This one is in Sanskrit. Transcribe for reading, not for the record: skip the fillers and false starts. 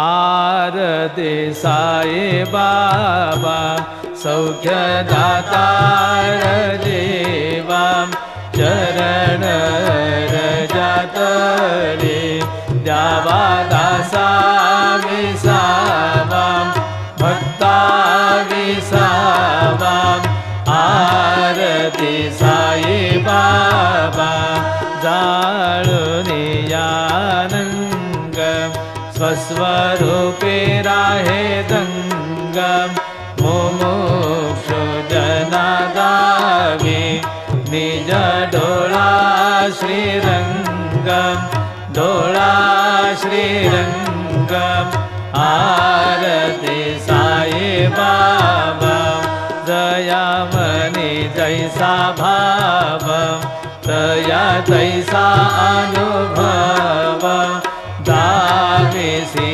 आरती साई बाबा सौख्यदातार देवा चरण रजातले द्यावा दासा विसावा भक्ता विसावा आरती साई बाबा जाळूनी यानंग स्वस्वरूपे राहे दंग मुमुक्षु जना गावे निज डोळा श्रीरंग डोळा श्रीरंग आरती साई बाबा जया मनी जैसा भाव तया तैसा अनुभव दावे